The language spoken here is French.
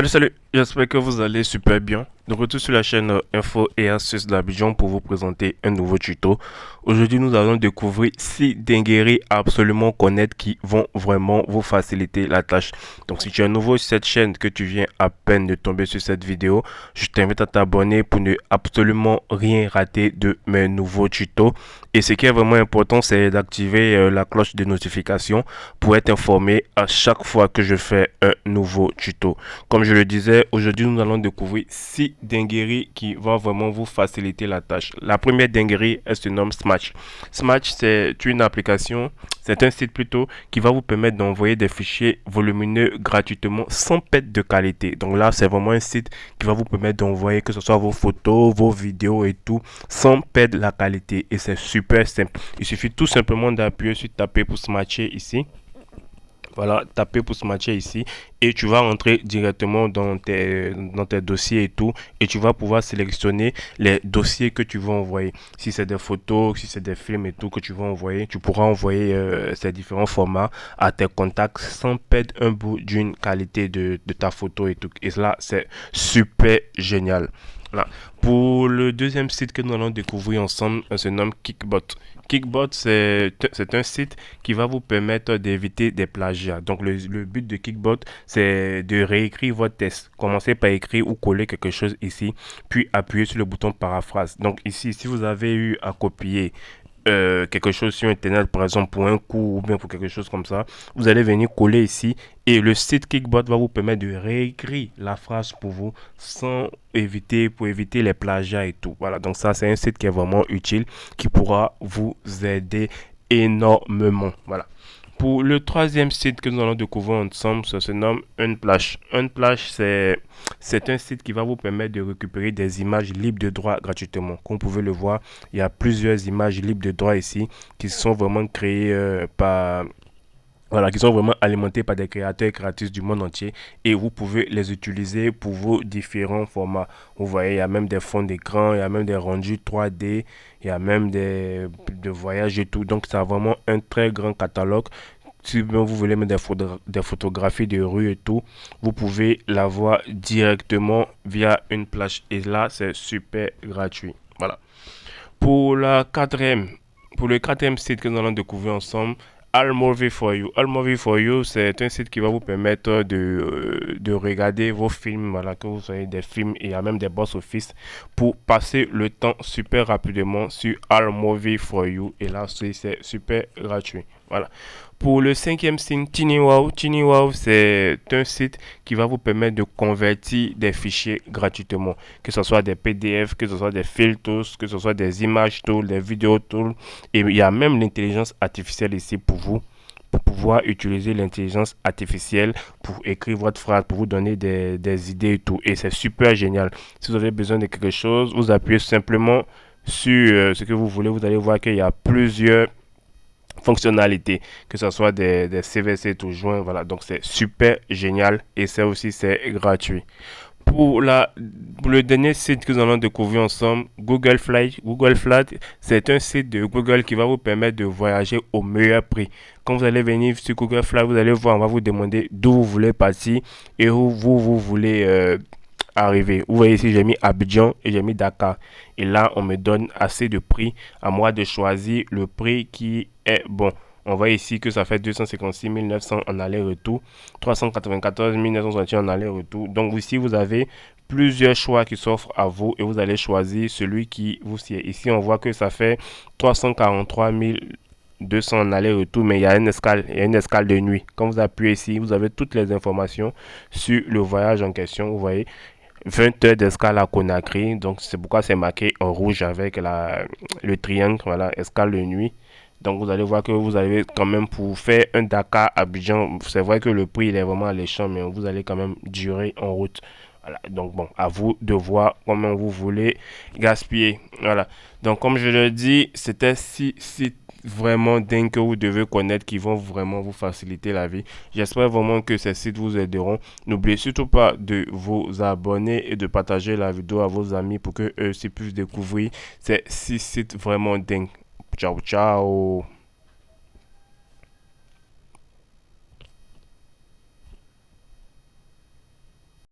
Salut, j'espère que vous allez super bien. De retour sur la chaîne Info et Astuces d'Abidjan pour vous présenter un nouveau tuto. Aujourd'hui, nous allons découvrir 6 dingueries à absolument connaître qui vont vraiment vous faciliter la tâche. Donc, si tu es nouveau sur cette chaîne, que tu viens à peine de tomber sur cette vidéo, je t'invite à t'abonner pour ne absolument rien rater de mes nouveaux tutos. Et ce qui est vraiment important, c'est d'activer la cloche de notification pour être informé à chaque fois que je fais un nouveau tuto. Comme je le disais, aujourd'hui nous allons découvrir 6 dingueries qui vont vraiment vous faciliter la tâche. La première dinguerie, elle se nomme Smash. Smash, c'est une application, c'est un site plutôt qui va vous permettre d'envoyer des fichiers volumineux gratuitement sans perte de qualité. Donc là, c'est vraiment un site qui va vous permettre d'envoyer que ce soit vos photos, vos vidéos et tout sans perdre la qualité. Et c'est super simple. Il suffit tout simplement d'appuyer sur taper pour Smasher ici. Voilà, taper pour se matcher ici et tu vas rentrer directement dans tes dossiers et tout et tu vas pouvoir sélectionner les dossiers que tu veux envoyer. Si c'est des photos, si c'est des films et tout que tu veux envoyer, tu pourras envoyer ces différents formats à tes contacts sans perdre un bout d'une qualité de ta photo et tout. Et cela, c'est super génial. Voilà. Pour le deuxième site que nous allons découvrir ensemble, se nomme Kickbot. Kickbot, c'est un site qui va vous permettre d'éviter des plagiats. Donc, le but de Kickbot, c'est de réécrire votre test. Commencez par écrire ou coller quelque chose ici, puis appuyez sur le bouton paraphrase. Donc, ici, si vous avez eu à copier quelque chose sur internet, par exemple pour un cours ou bien pour quelque chose comme ça, vous allez venir coller ici et le site Kickbot va vous permettre de réécrire la phrase pour vous pour éviter les plagiats et tout. Voilà, donc ça c'est un site qui est vraiment utile, qui pourra vous aider énormément. Voilà. Pour le troisième site que nous allons découvrir ensemble, ça se nomme Unsplash. Unsplash, c'est un site qui va vous permettre de récupérer des images libres de droit gratuitement. Comme vous pouvez le voir, il y a plusieurs images libres de droit ici qui sont vraiment créées qui sont vraiment alimentés par des créateurs et créatrices du monde entier et vous pouvez les utiliser pour vos différents formats. Vous voyez, il y a même des fonds d'écran, il y a même des rendus 3D, il y a même des voyages et tout. Donc, c'est vraiment un très grand catalogue. Si vous voulez mettre des photographies de rue et tout, vous pouvez l'avoir directement via une plage. Et là, c'est super gratuit. Voilà. Pour le quatrième site que nous allons découvrir ensemble, AllMovie for You. AllMovie for You, c'est un site qui va vous permettre de regarder vos films, voilà, que vous soyez des films et il y a même des box-office pour passer le temps super rapidement sur AllMovie for You. Et là, c'est super gratuit. Voilà. Pour le cinquième site, TinyWow. TinyWow, c'est un site qui va vous permettre de convertir des fichiers gratuitement. Que ce soit des PDF, que ce soit des filtres, que ce soit des images tools, des vidéos tools. Et il y a même l'intelligence artificielle ici pour vous. Pour pouvoir utiliser l'intelligence artificielle pour écrire votre phrase, pour vous donner des idées et tout. Et c'est super génial. Si vous avez besoin de quelque chose, vous appuyez simplement sur ce que vous voulez. Vous allez voir qu'il y a plusieurs fonctionnalités, que ce soit des CVC tout joint, voilà, donc c'est super génial et ça aussi c'est gratuit. Pour le dernier site que nous allons découvrir ensemble, Google Flight. Google Flight, c'est un site de Google qui va vous permettre de voyager au meilleur prix. Quand vous allez venir sur Google Flight, vous allez voir, on va vous demander d'où vous voulez partir et où vous voulez arriver. Vous voyez ici, j'ai mis Abidjan et j'ai mis Dakar. Et là, on me donne assez de prix à moi de choisir le prix qui est bon. On voit ici que ça fait 256 900 en aller-retour, 394 961 en aller-retour. Donc ici, vous avez plusieurs choix qui s'offrent à vous et vous allez choisir celui qui vous sied. Ici, on voit que ça fait 343 200 en aller-retour, mais il y a une escale de nuit. Quand vous appuyez ici, vous avez toutes les informations sur le voyage en question. Vous voyez, 20 heures d'escale à Conakry, donc c'est pourquoi c'est marqué en rouge avec le triangle, voilà, escale de nuit. Donc vous allez voir que vous avez quand même pour faire un Dakar Abidjan, c'est vrai que le prix il est vraiment alléchant, mais vous allez quand même durer en route. Voilà, donc bon, à vous de voir comment vous voulez gaspiller. Voilà, donc comme je le dis, c'était si vraiment dingue que vous devez connaître qui vont vraiment vous faciliter la vie. J'espère vraiment que ces sites vous aideront. N'oubliez surtout pas de vous abonner et de partager la vidéo à vos amis pour que eux aussi puissent découvrir ces 6 sites vraiment dingues. Ciao, ciao.